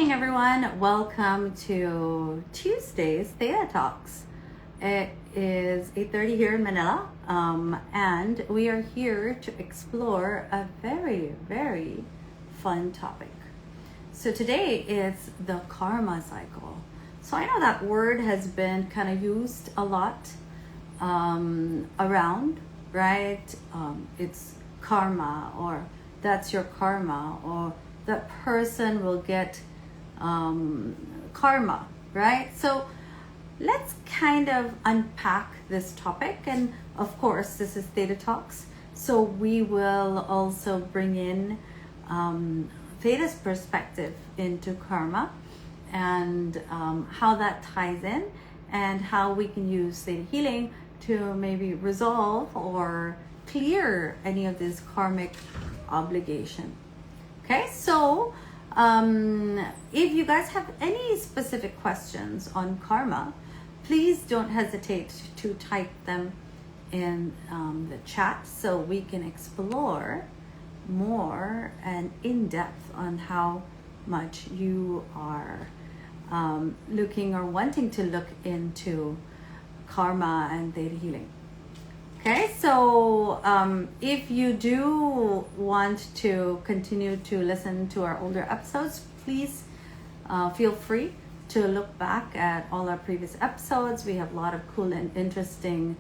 morning, everyone. Welcome to Tuesday's Theta Talks. It is 8:30 here in Manila, and we are here to explore a very, very fun topic. So today is the karma cycle. So I know that word has been kind of used a lot around, right? It's karma, or that's your karma, or that person will get karma, right? So let's kind of unpack this topic. And of course, this is Theta Talks. So we will also bring in Theta's perspective into karma and how that ties in and how we can use Theta healing to maybe resolve or clear any of this karmic obligation. Okay, so if you guys have any specific questions on karma, please don't hesitate to type them in the chat so we can explore more and in depth on how much you are looking or wanting to look into karma and Theta healing. Okay, so if you do want to continue to listen to our older episodes, please feel free to look back at all our previous episodes. We have a lot of cool and interesting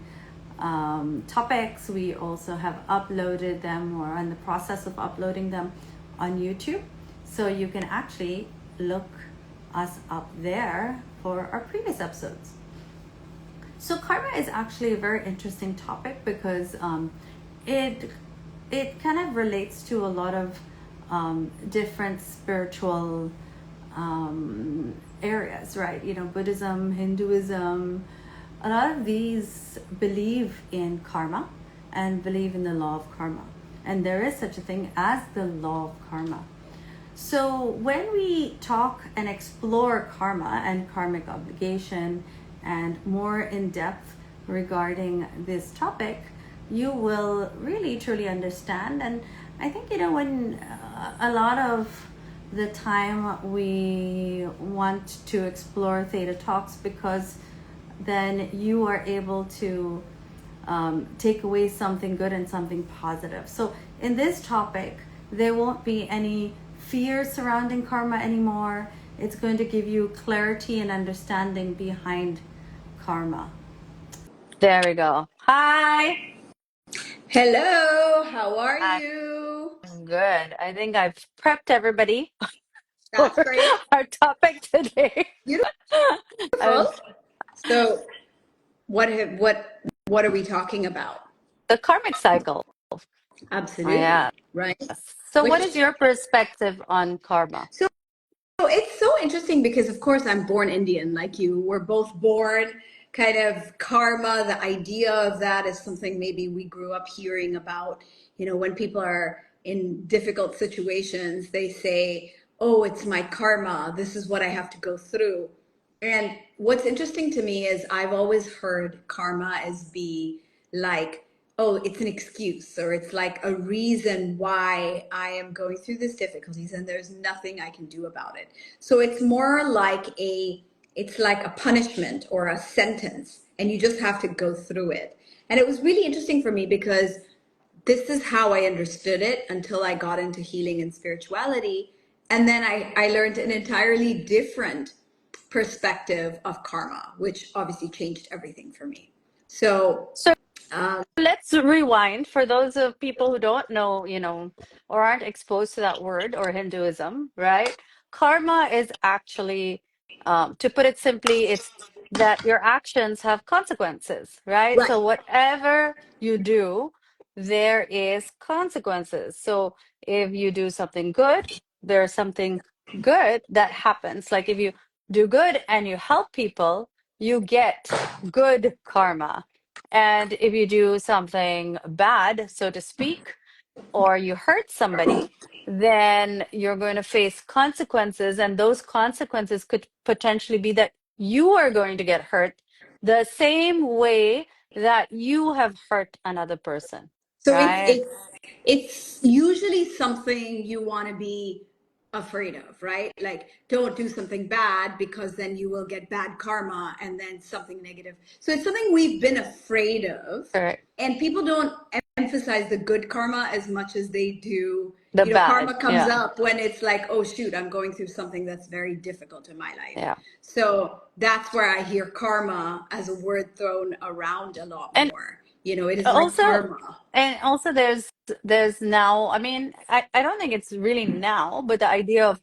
topics. We also have uploaded them or are in the process of uploading them on YouTube. So you can actually look us up there for our previous episodes. So karma is actually a very interesting topic because it kind of relates to a lot of different spiritual areas, right? You know, Buddhism, Hinduism, a lot of these believe in karma and believe in the law of karma. And there is such a thing as the law of karma. So when we talk and explore karma and karmic obligation and more in depth regarding this topic, you will really truly understand. And I think, you know, when a lot of the time we want to explore Theta Talks, because then you are able to take away something good and something positive. So in this topic, there won't be any fear surrounding karma anymore. It's going to give you clarity and understanding behind karma. There we go. Hi. Hello, how are I'm you? good. I think I've prepped everybody for That's great. our topic today. Beautiful. So, what are we talking about? The karmic cycle. Yeah. Absolutely, right? So what Which is your perspective on karma? so it's so interesting because of course I'm born Indian like you. We're both born kind of karma, the idea of that is something maybe we grew up hearing about. You know, when people are in difficult situations, they say, "Oh, it's my karma. This is what I have to go through." And what's interesting to me is I've always heard karma as be like, oh, it's an excuse or it's like a reason why I am going through this difficulties and there's nothing I can do about it. So it's more like it's like a punishment or a sentence and you just have to go through it. And it was really interesting for me because this is how I understood it until I got into healing and spirituality. And then I learned an entirely different perspective of karma, which obviously changed everything for me. So, So um, let's rewind for those of people who don't know, you know, or aren't exposed to that word or Hinduism, right? Karma is actually, to put it simply, it's that your actions have consequences, right? right, So whatever you do, there is consequences. So if you do something good, there's something good that happens. Like if you do good and you help people, you get good karma. And if you do something bad, so to speak, or you hurt somebody, then you're going to face consequences. And those consequences could potentially be that you are going to get hurt the same way that you have hurt another person, so right? it's usually something you want to be afraid of, right? Like, don't do something bad because then you will get bad karma and then something negative. So it's something we've been afraid of. Correct. And people don't emphasize the good karma as much as they do. The You know, bad. karma comes Yeah. up when it's like, oh, shoot, I'm going through something that's very difficult in my life. Yeah. So that's where I hear karma as a word thrown around a lot And more. You know, it is my also, karma. there's now, I mean, I don't think it's really now, but the idea of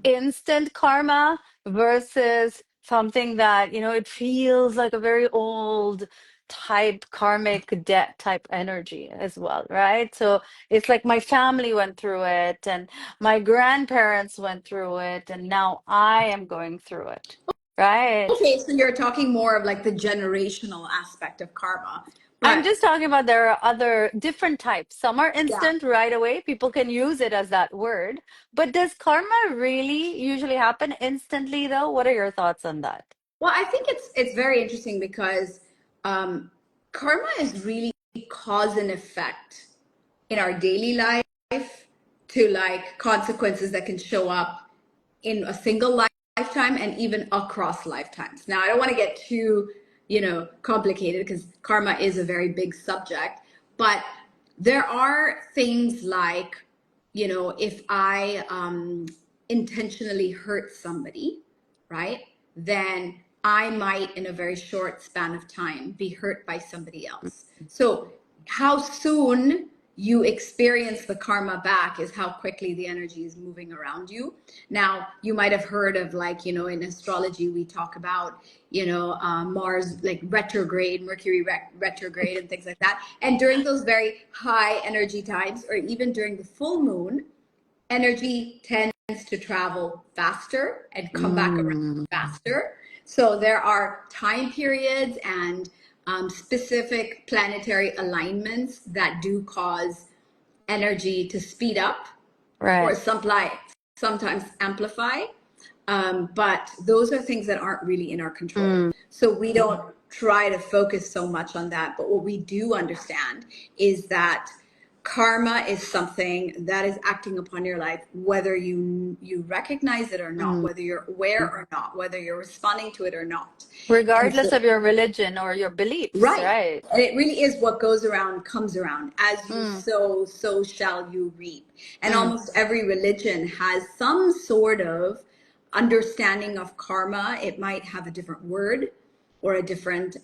instant karma versus something that, it feels like a very old type karmic debt type energy as well, right? So it's like my family went through it and my grandparents went through it and now I am going through it, right? Okay, so you're talking more of like the generational aspect of karma. I'm But just talking about there are other different types. Some are yeah, instant right away. People can use it as that word. But does karma really usually happen instantly, though? What are your thoughts on that? well, I think it's very interesting because um, karma is really cause and effect in our daily life to like consequences that can show up in a single lifetime and even across lifetimes. Now, I don't want to get too, complicated because karma is a very big subject, but there are things like, if I intentionally hurt somebody, right? Then I might, in a very short span of time, be hurt by somebody else. So, how soon you experience the karma back is how quickly the energy is moving around you. Now, you might have heard of, like, in astrology, we talk about, Mars, like retrograde, Mercury retrograde, and things like that. And during those very high energy times, or even during the full moon, energy tends to travel faster and come back around Mm, faster. So there are time periods and specific planetary alignments that do cause energy to speed up or right. sometimes amplify. But those are things that aren't really in our control. Mm, So we don't try to focus so much on that. But what we do understand is that karma is something that is acting upon your life, whether you recognize it or not, mm. whether you're aware or not, whether you're responding to it or not. And Regardless so, of your religion or your beliefs, right. right? And it really is what goes around comes around. As you Mm, sow, so shall you reap. And mm, almost every religion has some sort of understanding of karma. It might have a different word or a different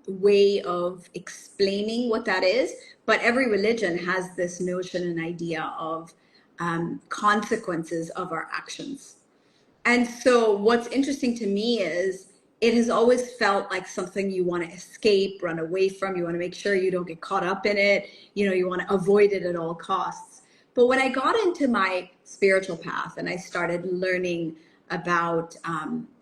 way of explaining what that is. But every religion has this notion and idea of consequences of our actions. And so what's interesting to me is it has always felt like something you want to escape, run away from. You want to make sure you don't get caught up in it. You want to avoid it at all costs. But when I got into my spiritual path and I started learning about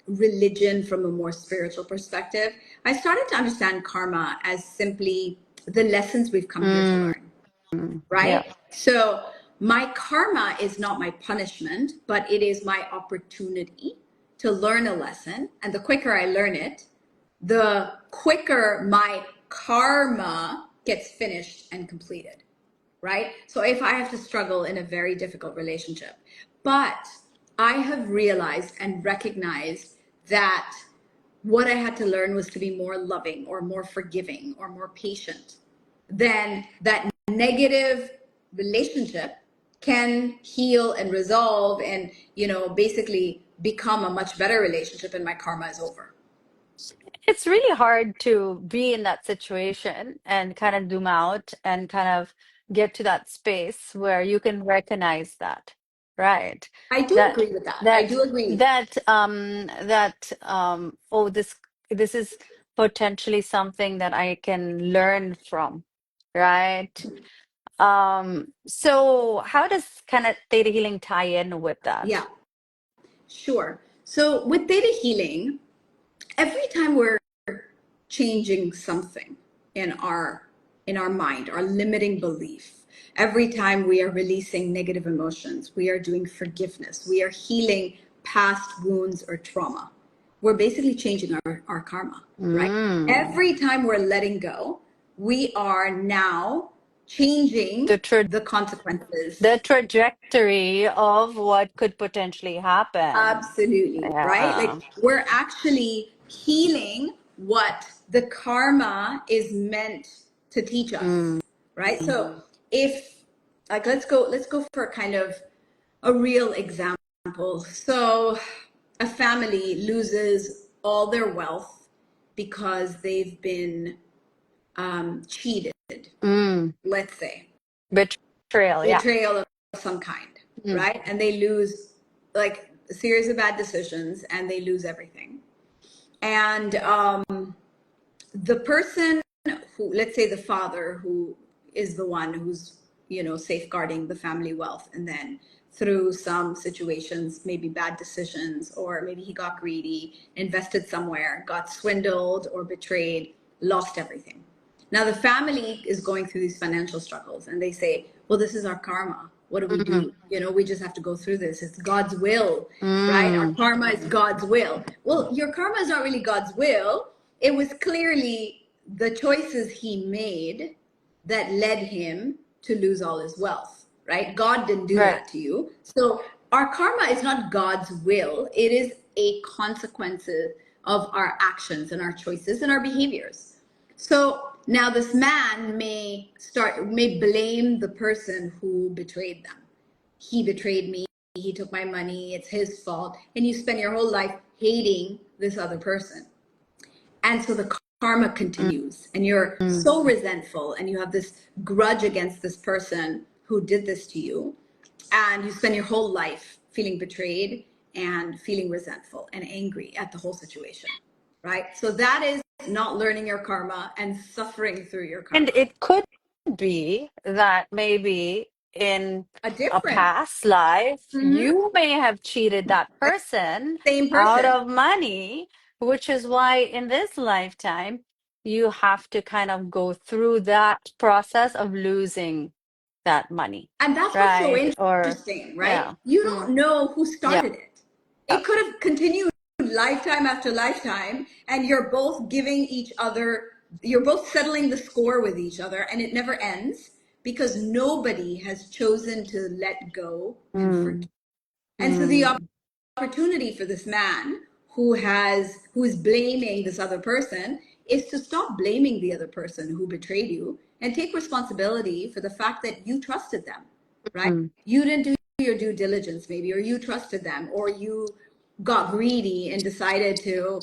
religion from a more spiritual perspective, I started to understand karma as simply the lessons we've come here to mm, learn, mm. Yeah. right? So my karma is not my punishment, but it is my opportunity to learn a lesson. And the quicker I learn it, the quicker my karma gets finished and completed, right? So if I have to struggle in a very difficult relationship, but I have realized and recognized that what I had to learn was to be more loving or more forgiving or more patient, then that negative relationship can heal and resolve and, basically become a much better relationship and my karma is over. It's really hard to be in that situation and kind of zoom out and kind of get to that space where you can recognize that, right? I do That agree with that. I that do agree. oh, this is potentially something that I can learn from, right? So how does kind of theta healing tie in with that? Yeah, sure. So with theta healing, every time we're changing something in our mind, our limiting belief, every time we are releasing negative emotions, we are doing forgiveness, we are healing past wounds or trauma, we're basically changing our karma, right? Mm, Every time we're letting go, we are now changing The tra- the consequences. the trajectory of what could potentially happen. Absolutely, right? Yeah. Like we're actually healing what the karma is meant to teach us, Mm. right? So if like let's go for kind of a real example. So a family loses all their wealth because they've been cheated, Mm. let's say Betrayal. Yeah. betrayal of some kind, Mm. right? And they lose like a series of bad decisions and they lose everything. And the person who, let's say the father, who is the one who's, safeguarding the family wealth, and then through some situations, maybe bad decisions, or maybe he got greedy, invested somewhere, got swindled or betrayed, lost everything. Now the family is going through these financial struggles and they say, well, this is our karma. What do we Mm. do? We just have to go through this. It's God's will, right? Our Mm. karma is God's will. Well, your karma is not really God's will. It was clearly the choices he made that led him to lose all his wealth, right? God didn't do Right. that to you. So our karma is not God's will. It is a consequence of our actions and our choices and our behaviors. So now this man may blame the person who betrayed them. He betrayed me. He took my money. It's his fault. And you spend your whole life hating this other person. And so the karma continues and you're Mm. so resentful and you have this grudge against this person who did this to you. And you spend your whole life feeling betrayed and feeling resentful and angry at the whole situation, right? So that is not learning your karma and suffering through your And karma. it could be that maybe in A a different, past life, mhm, you may have cheated that person same out person. of money, which is why in this lifetime, you have to kind of go through that process of losing that money, And that's what's so right? Or, interesting, right? yeah. You Mm. don't know who Yeah. started it. It could have continued lifetime after lifetime, and you're both giving each other, you're both settling the score with each other, and it never ends because nobody has chosen to let go and forgive. Mm. And so the Mm. opportunity for this man who is blaming this other person is to stop blaming the other person who betrayed you and take responsibility for the fact that you trusted them, right? Mm. You didn't do your due diligence, maybe, or you trusted them, or you got greedy and decided to,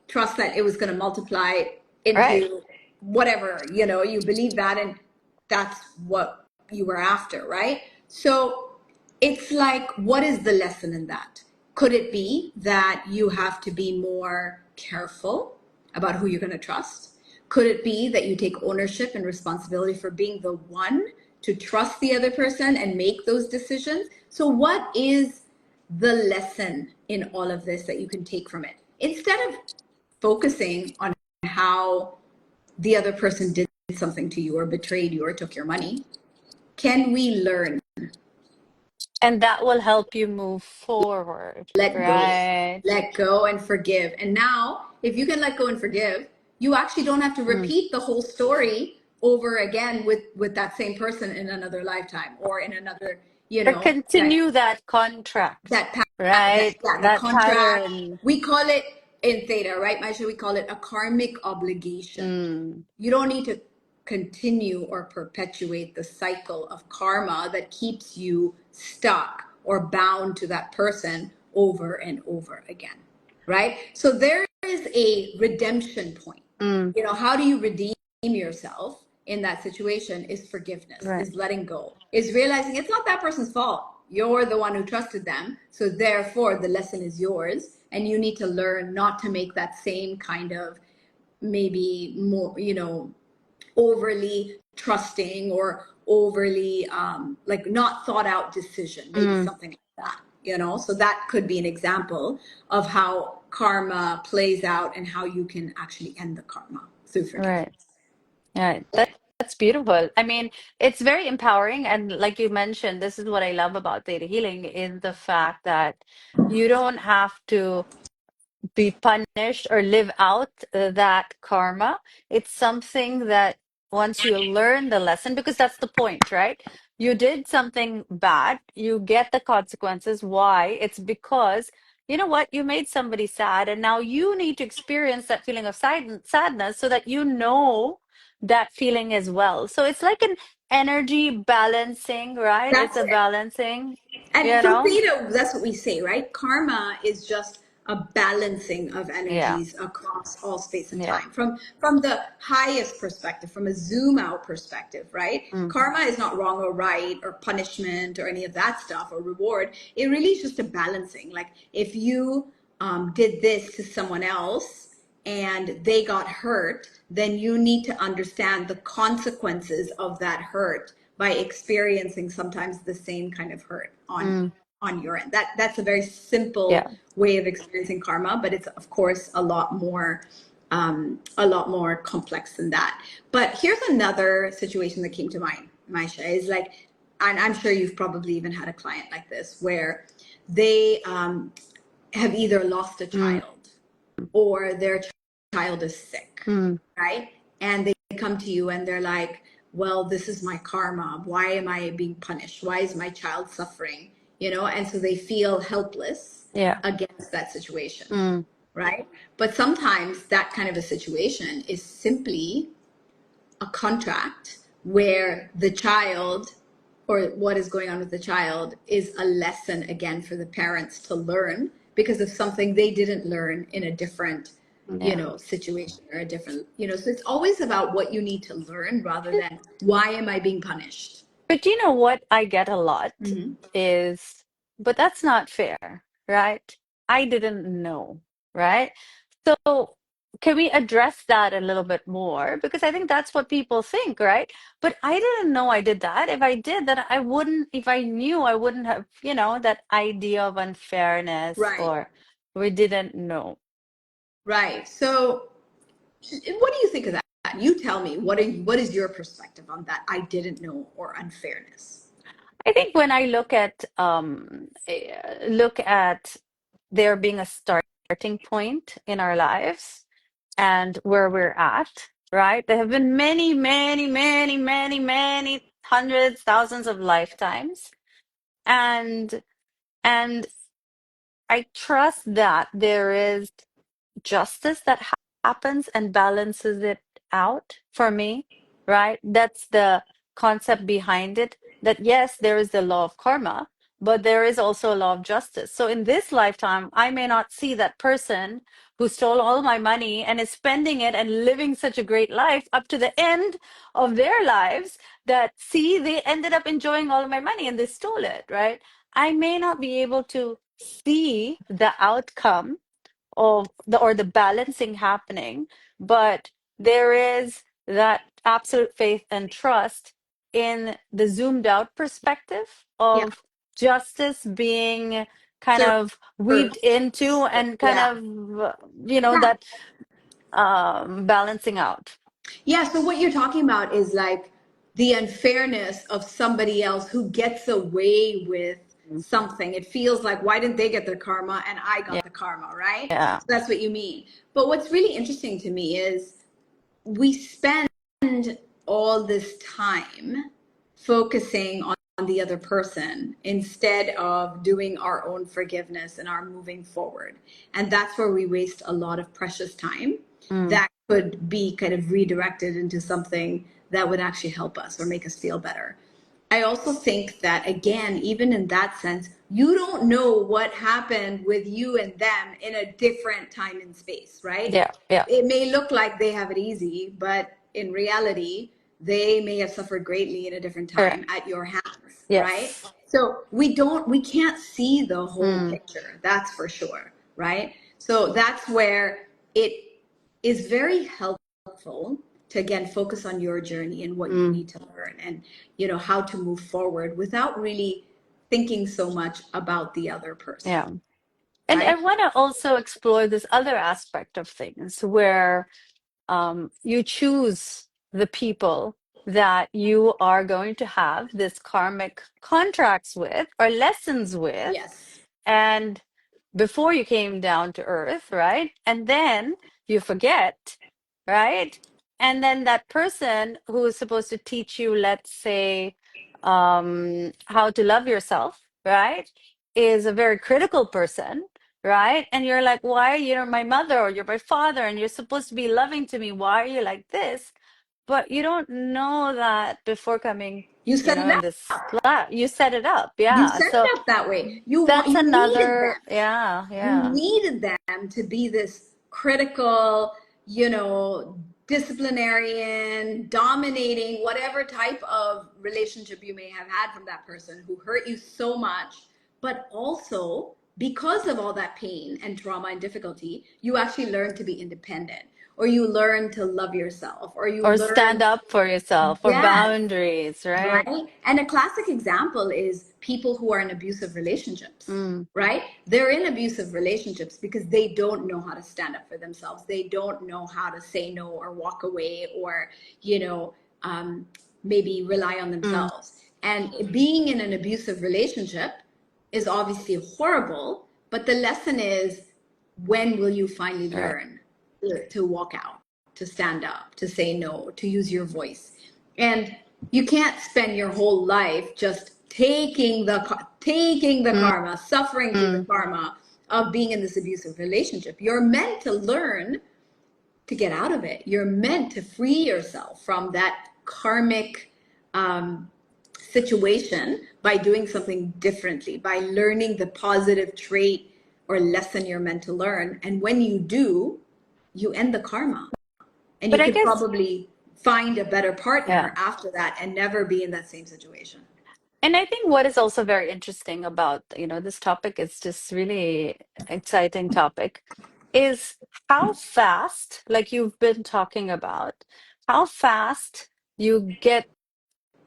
trust that it was going to multiply Right. into whatever, you believe that, and that's what you were after, right? So it's like, what is the lesson in that? Could it be that you have to be more careful about who you're going to trust? Could it be that you take ownership and responsibility for being the one to trust the other person and make those decisions? So, what is the lesson in all of this that you can take from it? Instead of focusing on how the other person did something to you or betrayed you or took your money, can we learn? And that will help you move forward, let go right? let go and forgive. And now if you can let go and forgive, you actually don't have to Mm. repeat the whole story over again with that same person in another lifetime or in another, Or that continue that contract, that that right? yeah, that That contract. pattern. We call it in Theta, right, Maisha? We call it a karmic obligation. Mm. You don't need to continue or perpetuate the cycle of karma that keeps you stuck or bound to that person over and over again, right? So there is a redemption point. Mm. How do you redeem yourself in that situation? Is forgiveness, Right. is letting go, is realizing it's not that person's fault. You're the one who trusted them. So therefore, the lesson is yours. And you need to learn not to make that same kind of, maybe more, overly trusting or overly like not thought out decision, maybe Mm. something like that. So that could be an example of how karma plays out and how you can actually end the karma through forgiveness. Right. Right. That's beautiful. I mean, it's very empowering. And like you mentioned, this is what I love about theta healing is the fact that you don't have to be punished or live out that karma. It's something that once you learn the lesson, because that's the point, right? You did something bad, you get the consequences. Why? It's because, you know what, you made somebody sad, and now you need to experience that feeling of sadness so that you know that feeling as well. So it's like an energy balancing, right? It's That's a it. balancing, And you from know? Theta, that's what we say, right? Karma is just a balancing of Yeah, energies across all space and yeah. time. From the highest perspective, from a zoom out perspective, right? Mm, Karma is not wrong or right or punishment or any of that stuff or reward. It really is just a balancing. Like if you did this to someone else and they got hurt, then you need to understand the consequences of that hurt by experiencing sometimes the same kind of hurt mm, on your end. That's a very yeah. simple way of experiencing karma, but it's of course a lot more complex than that. But here's another situation that came to mind, Maisha, is like, and I'm sure you've probably even had a client like this where they have either lost a Mm, child or their child is sick, mm, right? And they come to you and they're like, well, this is my karma. Why am I being punished? Why is my child suffering? You know, and so they feel helpless yeah. against that situation, Mm, right? But sometimes that kind of a situation is simply a contract where the child or what is going on with the child is a lesson again for the parents to learn because of something they didn't learn in a different yeah. situation or a different so it's always about what you need to learn rather than why am I being punished. But you know what I get a lot Hmm. is, but that's not fair, right? I didn't know, right? So can we address that a little bit more? Because I think that's what people think, right? But I didn't know I did that. If I did, then I wouldn't, if I knew, I wouldn't have, that idea of unfairness, Right, or we didn't know. right. So what do you think of that? You tell me, what is your perspective on that I didn't know or unfairness? I think when I look at there being a starting point in our lives and where we're at, right? There have been many, many, many, many, many hundreds, thousands of lifetimes. And and I trust that there is justice that happens and balances it out for me, right? That's the concept behind it. That yes, there is the law of karma, but there is also a law of justice. So in this lifetime, I may not see that person who stole all my money and is spending it and living such a great life up to the end of their lives, that see, they ended up enjoying all of my money and they stole it, right? I may not be able to see the outcome of the balancing happening, but there is that absolute faith and trust in the zoomed out perspective Yeah, of justice being kind serve, of weaved into and kind yeah. of that balancing out. Yeah, so what you're talking about is like the unfairness of somebody else who gets away with Mhm. something. It feels like, why didn't they get their karma and I Yeah, got the karma, right? yeah, So that's what you mean. But what's really interesting to me is we spend all this time focusing on the other person instead of doing our own forgiveness and our moving forward. And that's where we waste a lot of precious time mm, that could be kind of redirected into something that would actually help us or make us feel better. I also think that, again, even in that sense, you don't know what happened with you and them in a different time and space, right? yeah, yeah, It may look like they have it easy, but in reality, they may have suffered greatly in a different time correct. at your hands, right? Yes. So we can't see the whole Mm, picture, that's for sure, right? So that's where it is very helpful to again focus on your journey and what you mm, need to learn and how to move forward without really thinking so much about the other person, yeah. And I right? want to also explore this other aspect of things where you choose the people that you are going to have this karmic contracts with or lessons with, Yes. and before you came down to earth, right? And then you forget, right? And then that person who is supposed to teach you, let's say, how to love yourself, right, is a very critical person, right? And you're like, why? You're my mother or you're my father and you're supposed to be loving to me. Why are you like this? But you don't know that before coming, You set it in this lab. You set it up. You Yeah. set So it up that way. You that's you needed another, them. yeah, You yeah. needed them to be this critical, disciplinarian, dominating, whatever type of relationship you may have had from that person who hurt you so much. But also, because of all that pain and trauma and difficulty, you actually learn to be independent, or you learn to love yourself, or you Or stand learn, up for yourself, or yes, boundaries, right? right? And a classic example is people who are in abusive relationships, Mm, right? They're in abusive relationships because they don't know how to stand up for themselves. They don't know how to say no or walk away, or, you know, um, maybe rely on mm, themselves. And being in an abusive relationship is obviously horrible, but the lesson is, when will you finally right. learn to walk out, to stand up, to say no, to use your voice? And you can't spend your whole life just taking the Mm, karma, suffering through the mm. karma of being in this abusive relationship. You're meant to learn to get out of it. You're meant to free yourself from that karmic situation by doing something differently, by learning the positive trait or lesson you're meant to learn. And when you do, you end the karma, and But you I could guess, probably find a better yeah. partner after that and never be in that same situation. And I think what is also very interesting about, this topic, is just really exciting topic, is how fast, like you've been talking about, how fast you get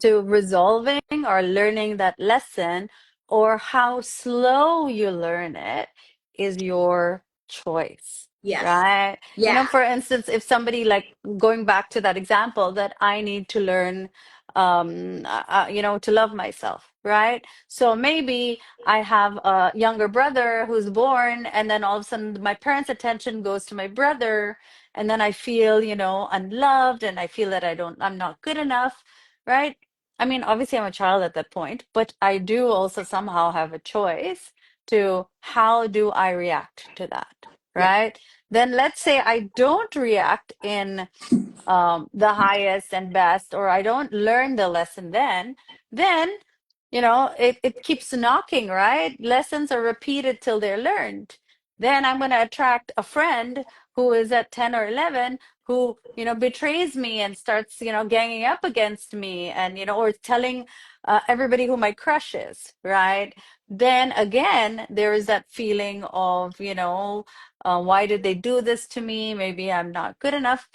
to resolving or learning that lesson, or how slow you learn it, is your choice, Yes. right? Yeah. For instance, if somebody, like going back to that example, that I need to learn, to love myself, right? So maybe I have a younger brother who's born, and then all of a sudden my parents' attention goes to my brother, and then I feel, unloved, and I feel that I'm not good enough, right? I mean, obviously, I'm a child at that point, but I do also somehow have a choice to how do I react to that, Yeah. right? Then let's say I don't react in the highest and best, or I don't learn the lesson, then it keeps knocking, right? Lessons are repeated till they're learned. Then I'm going to attract a friend who is at 10 or 11, who betrays me and starts ganging up against me, and or telling everybody who my crush is, right? Then again, there is that feeling of why did they do this to me? Maybe I'm not good enough.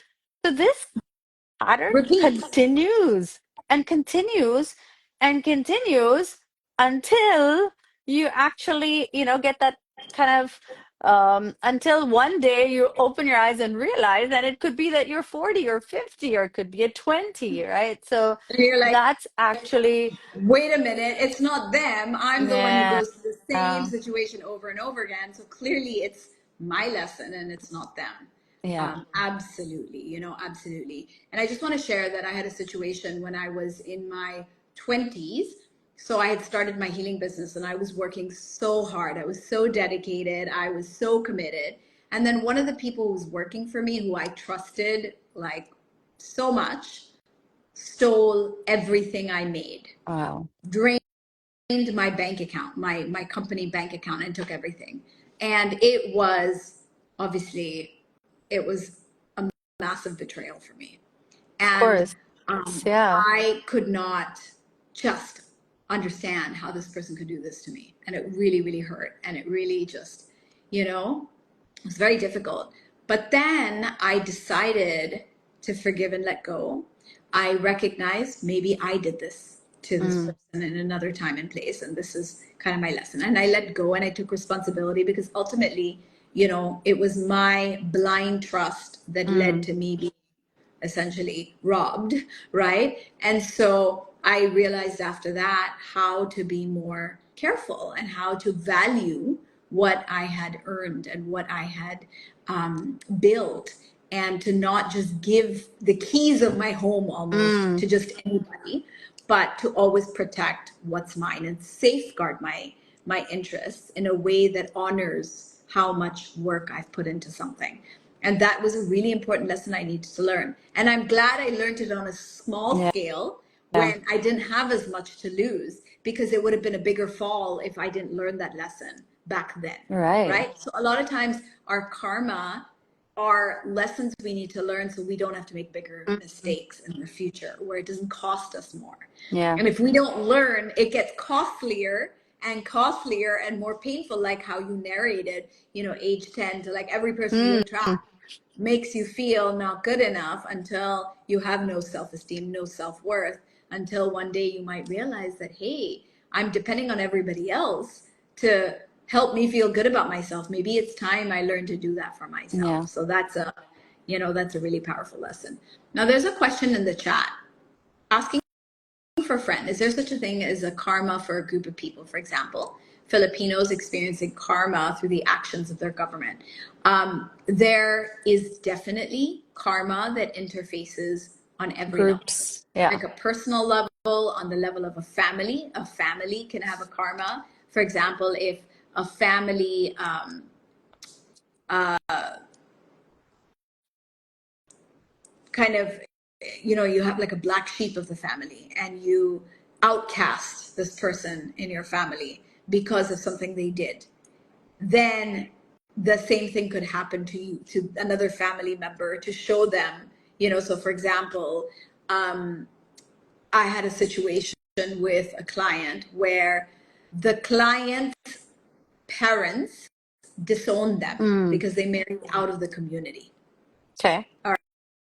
So this pattern Repeat. continues and continues and continues until you actually, get that kind of, until one day you open your eyes and realize that it could be that you're 40 or 50, or it could be at 20, right? So And you're like, that's actually, wait a minute, it's not them. I'm the one who yeah, goes through the same situation over and over again. So clearly it's my lesson and it's not them. yeah. Absolutely, absolutely. And I just want to share that I had a situation when I was in my 20s. So I had started my healing business and I was working so hard. I was so dedicated. I was so committed. And then one of the people who was working for me, who I trusted like so much, stole everything I made, Wow. drained my bank account, my company bank account, and took everything. And it was, obviously, it was a massive betrayal for me. Of And course. Yeah. I could not just understand how this person could do this to me. And it really, really hurt. And it really just, you know, it was very difficult. But then I decided to forgive and let go. I recognized maybe I did this to this Mm, person in another time and place. And this is kind of my lesson. And I let go and I took responsibility, because ultimately, it was my blind trust that led mm, to me being essentially robbed, right? And so I realized after that how to be more careful and how to value what I had earned and what I had built. and to not just give the keys of my home almost to just anybody, but to always protect what's mine and safeguard my interests in a way that honors how much work I've put into something. And that was a really important lesson I needed to learn. And I'm glad I learned it on a small Yeah. scale when I didn't have as much to lose, because it would have been a bigger fall if I didn't learn that lesson back then. Right. So a lot of times our karma are lessons we need to learn so we don't have to make bigger mistakes in the future where it doesn't cost us more. Yeah. And if we don't learn, it gets costlier and more painful, like how you narrated, age 10 to like every person you attract makes you feel not good enough until you have no self-esteem, no self-worth, until one day you might realize that, hey, I'm depending on everybody else to help me feel good about myself. Maybe it's time I learn to do that for myself. Yeah. So that's a really powerful lesson. Now there's a question in the chat asking for a friend. Is there such a thing as a karma for a group of people? For example, Filipinos experiencing karma through the actions of their government. There is definitely karma that interfaces on every level, Groups. Yeah. like a personal level, on the level of a family. A family can have a karma. For example, if a family kind of, you have like a black sheep of the family and you outcast this person in your family because of something they did, then the same thing could happen to you, to another family member, to show them, so for example, I had a situation with a client where the client's parents disowned them because they married out of the community. Okay.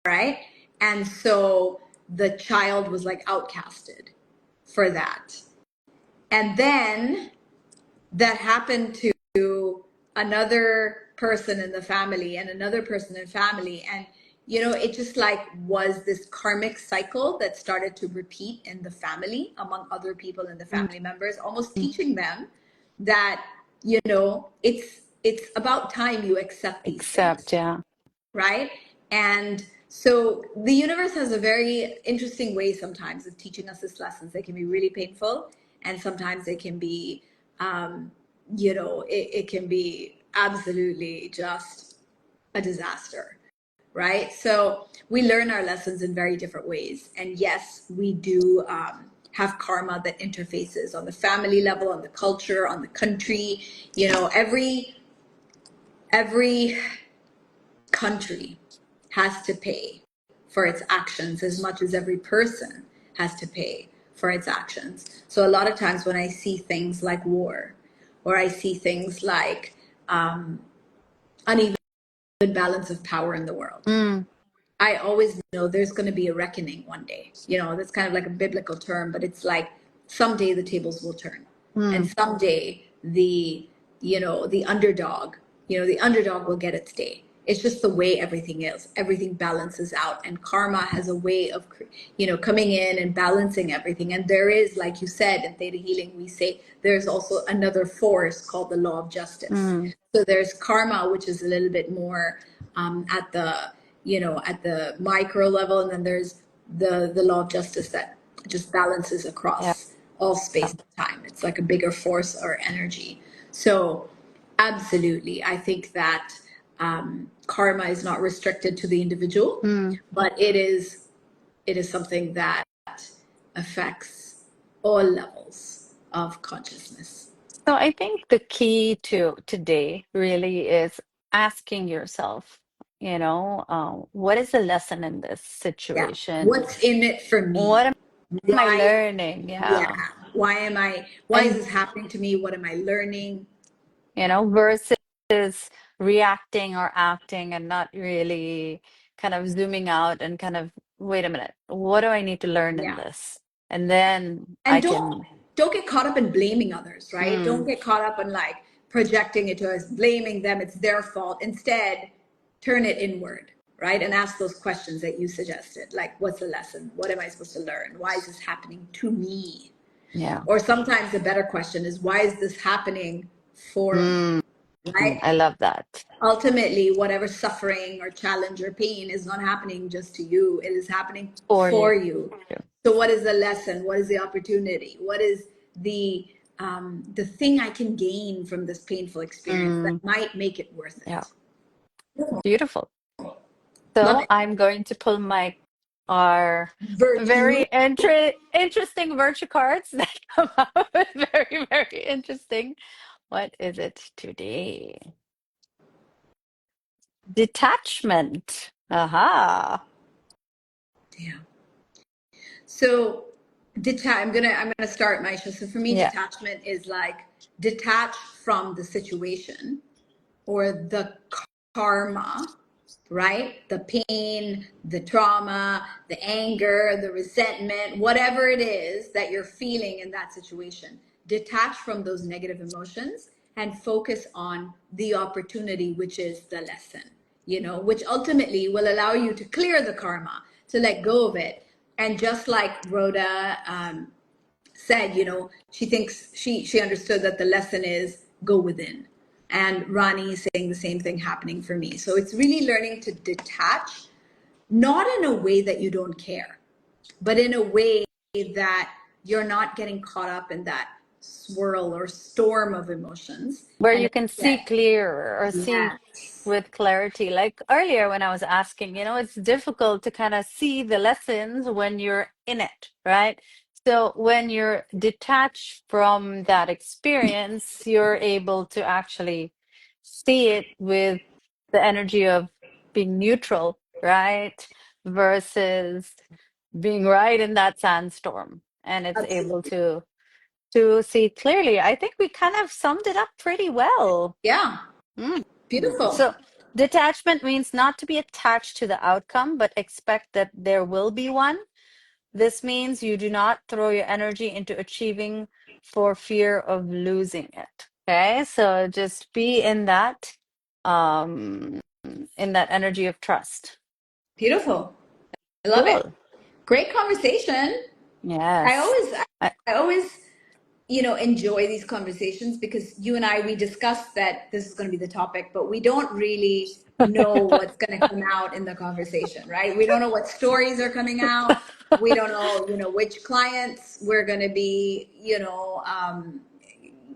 Right? And so the child was like outcasted for that. And then that happened to another person in the family and another person in family. And, it just like was this karmic cycle that started to repeat in the family among other people in the family members, almost teaching them that, it's about time you accept these things. Yeah. Right? And so the universe has a very interesting way sometimes of teaching us these lessons. They can be really painful, and sometimes they can be, it can be absolutely just a disaster, right? So we learn our lessons in very different ways. And yes, we do have karma that interfaces on the family level, on the culture, on the country. Every country has to pay for its actions as much as every person has to pay for its actions. So a lot of times when I see things like war, or I see things like uneven balance of power in the world, I always know there's going to be a reckoning one day. That's kind of like a biblical term, but it's like someday the tables will turn, and someday the underdog, the underdog will get its day. It's just the way everything is. Everything balances out, and karma has a way of, coming in and balancing everything. And there is, like you said, in Theta Healing, we say there's also another force called the law of justice. So there's karma, which is a little bit more at the micro level, and then there's the law of justice that just balances across all space and time. It's like a bigger force or energy. So absolutely, I think that karma is not restricted to the individual, but it is something that affects all levels of consciousness. So I think the key to today really is asking yourself, what is the lesson in this Yeah. situation? What's in it for What me? am I Why? learning? Yeah. Yeah. Why is And, this happening to me? What am I learning? versus reacting or acting and not really kind of zooming out and kind of, wait a minute, what do I need to learn in Yeah. this? And then I And can, don't get caught up in blaming others, right? Don't get caught up in like projecting it to us, blaming them, it's their fault. Instead, turn it inward, right? And ask those questions that you suggested, like, what's the lesson? What am I supposed to learn? Why is this happening to me? yeah. Or sometimes the better question is, why is this happening for me? right? I love that. Ultimately, whatever suffering or challenge or pain is not happening just to you, it is happening For you. for you. So what is the lesson? What is the opportunity? What is the thing I can gain from this painful experience that might make it worth Yeah. it? Beautiful. Love So it. I'm going to pull my our Virtue. very interesting virtue cards that come out. Very, very interesting. What is it today? Detachment. Aha. Yeah. So I'm gonna start, Maisha. So for me, Yeah. detachment is like detach from the situation or the karma, right? The pain, the trauma, the anger, the resentment, whatever it is that you're feeling in that situation. Detach from those negative emotions and focus on the opportunity, which is the lesson, which ultimately will allow you to clear the karma, to let go of it. And just like Rhoda said, she thinks she understood that the lesson is go within. And Rani is saying the same thing happening for me. So it's really learning to detach, not in a way that you don't care, but in a way that you're not getting caught up in that swirl or storm of emotions. Where And you can see instead, clearer or see yes, with clarity. Like earlier when I was asking, it's difficult to kind of see the lessons when you're in it, right? So when you're detached from that experience, you're able to actually see it with the energy of being neutral, right? Versus being right in that sandstorm. And it's able absolutely. to see clearly. I think we kind of summed it up pretty well. Yeah, Mm. beautiful. So, detachment means not to be attached to the outcome, but expect that there will be one. This means you do not throw your energy into achieving for fear of losing it. Okay, so just be um, in that energy of trust. Beautiful. I love it. Cool. Great conversation. I Yes. always, I- I always, enjoy these conversations because you and I, we discussed that this is going to be the topic, but we don't really know what's going to come out in the conversation, right? We don't know what stories are coming out. We don't know, which clients we're going to be,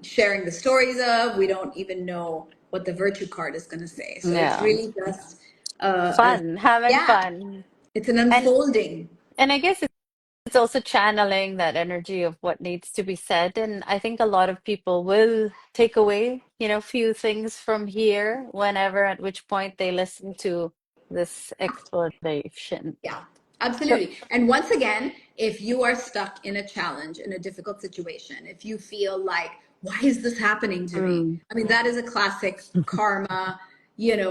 sharing the stories of. We don't even know what the virtue card is going to say. So it's yeah. really just, Fun, having yeah, fun. it's an And unfolding. and I guess it's also channeling that energy of what needs to be said. And I think a lot of people will take away, few things from here whenever, at which point they listen to this explanation. Yeah, So, absolutely. And once again, if you are stuck in a challenge, in a difficult situation, if you feel like, why is this happening to me? mm, I mean, that is a classic karma,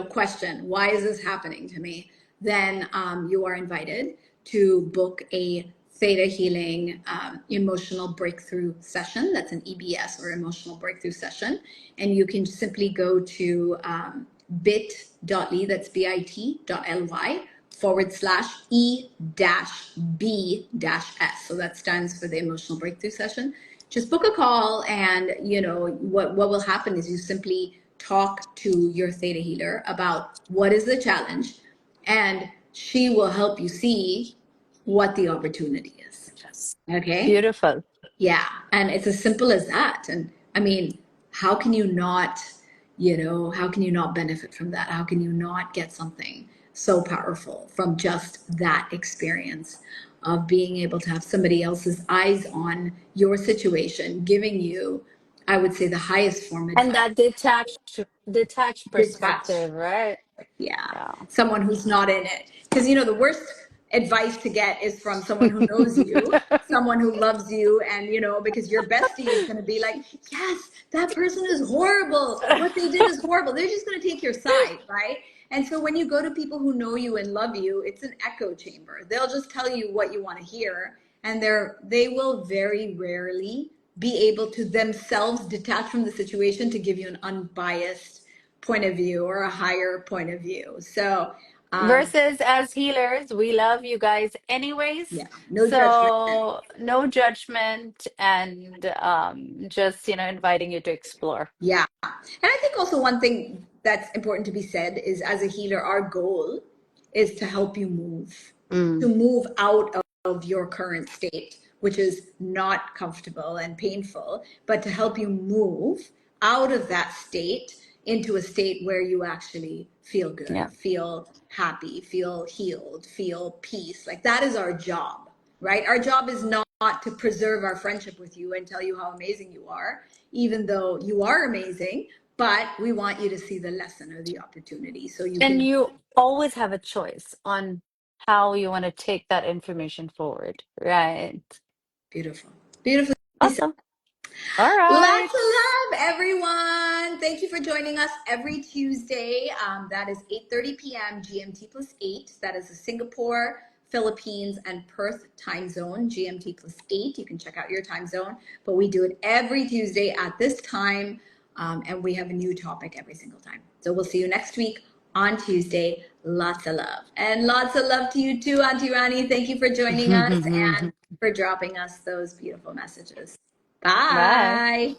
question. Why is this happening to me? Then you are invited to book a Theta Healing emotional breakthrough session. That's an EBS or emotional breakthrough session. And you can simply go to bit.ly, that's bit.ly /E dash B dash S. So that stands for the emotional breakthrough session. Just book a call, and what will happen is you simply talk to your theta healer about what is the challenge, and she will help you see what the opportunity is. yes. Okay. Beautiful. Yeah, and it's as simple as that. And I mean, how can you not, how can you not benefit from that? How can you not get something so powerful from just that experience of being able to have somebody else's eyes on your situation, giving you, I would say, the highest form of And that advice? detached Dispatch. perspective, right? Yeah, Yeah. someone who's not in it. Because the worst advice to get is from someone who knows you, someone who loves you, and because your bestie is going to be like, yes, that person is horrible. What they did is horrible. They're just going to take your side, right? And so when you go to people who know you and love you, it's an echo chamber. They'll just tell you what you want to hear, and they will very rarely be able to themselves detach from the situation to give you an unbiased point of view or a higher point of view. So Versus as healers, we love you guys anyways. Yeah, no judgment. So no judgment and just, inviting you to explore. Yeah. And I think also one thing that's important to be said is as a healer, our goal is to help you move, to Mm, move out of your current state, which is not comfortable and painful, but to help you move out of that state into a state where you actually feel yeah. good, feel happy, feel healed, feel peace. Like that is our job, right? Our job is not to preserve our friendship with you and tell you how amazing you are, even though you are amazing, but we want you to see the lesson or the opportunity so you And can. you always have a choice on how you want to take that information forward, right? Beautiful. Beautifully said. Awesome. All Lots right. of love, everyone. Thank you for joining us every Tuesday. That is 8:30 p.m. GMT plus 8. That is the Singapore, Philippines, and Perth time zone, GMT plus 8. You can check out your time zone. But we do it every Tuesday at this time, and we have a new topic every single time. So we'll see you next week on Tuesday. Lots of love. And lots of love to you too, Auntie Rani. Thank you for joining us and for dropping us those beautiful messages. Bye. Bye.